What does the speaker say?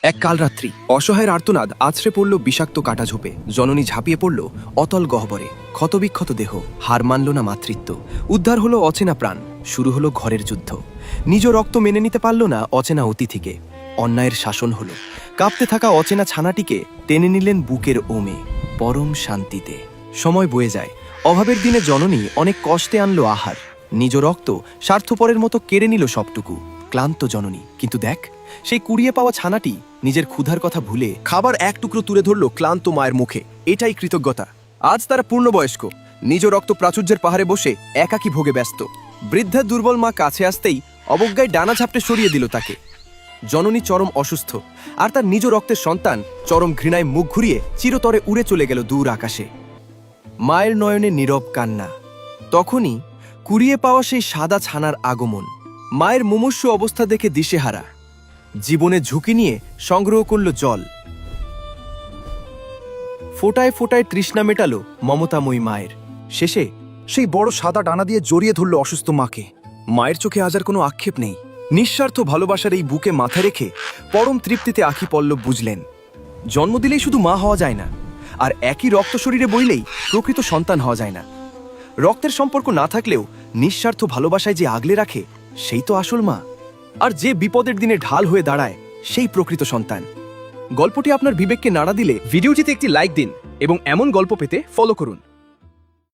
এক কালরাত্রি অসহায়ের আর্তনাদ আছড়ে পড়ল বিষাক্ত কাটাঝোপে। জননী ঝাঁপিয়ে পড়ল অতল গহ্বরে। ক্ষতবিক্ষত দেহ, হার মানল না মাতৃত্ব। উদ্ধার হলো অচেনা প্রাণ, শুরু হলো ঘরের যুদ্ধ। নিজ রক্ত মেনে নিতে পারল না অচেনা অতিথিকে। অন্যায়ের শাসন হলো। কাঁপতে থাকা অচেনা ছানাটিকে টেনে নিলেন বুকের ওমে, পরম শান্তিতে। সময় বয়ে যায়। অভাবের দিনে জননী অনেক কষ্টে আনলো আহার। নিজ রক্ত স্বার্থপরের মতো কেড়ে নিল সবটুকু। ক্লান্ত জননী, কিন্তু দেখ, সেই কুড়িয়ে পাওয়া ছানাটি নিজের ক্ষুধার কথা ভুলে খাবার এক টুকরো তুলে ধরল ক্লান্ত মায়ের মুখে। এটাই কৃতজ্ঞতা। আজ তারা পূর্ণবয়স্ক, নিজ রক্ত প্রাচুর্যের পাহাড়ে বসে একাকী ভোগে ব্যস্ত। বৃদ্ধা দুর্বল মা কাছে আসতেই অবজ্ঞায় ডানা ঝাপটে সরিয়ে দিল তাকে। জননী চরম অসুস্থ, আর তার নিজ রক্তের সন্তান চরম ঘৃণায় মুখ ঘুরিয়ে চিরতরে উড়ে চলে গেল দূর আকাশে। মায়ের নয়নে নীরব কান্না। তখনই কুড়িয়ে পাওয়া সেই সাদা ছানার আগমন। মায়ের মুমূর্ষু অবস্থা দেখে দিশেহারা, জীবনে ঝুঁকি নিয়ে সংগ্রহ করল জল। ফোটায় ফোটায় তৃষ্ণা মেটালো মমতাময়ী মায়ের। শেষে সেই বড় সাদা ডানা দিয়ে জড়িয়ে ধরল অসুস্থ মাকে। মায়ের চোখে আজ আর কোনো আক্ষেপ নেই। নিঃস্বার্থ ভালোবাসার এই বুকে মাথা রেখে পরম তৃপ্তিতে আখি পল্লব বুঝলেন, জন্ম দিলেই শুধু মা হওয়া যায় না, আর একই রক্ত শরীরে বইলেই প্রকৃত সন্তান হওয়া যায় না। রক্তের সম্পর্ক না থাকলেও নিঃস্বার্থ ভালোবাসায় যে আগলে রাখে, সেই তো আসল মা। আর যে বিপদের দিনে ঢাল হয়ে দাঁড়ায়, সেই প্রকৃত সন্তান। গল্পটি আপনার বিবেককে নাড়া দিলে ভিডিওটিতে একটি লাইক দিন এবং এমন গল্প পেতে ফলো করুন।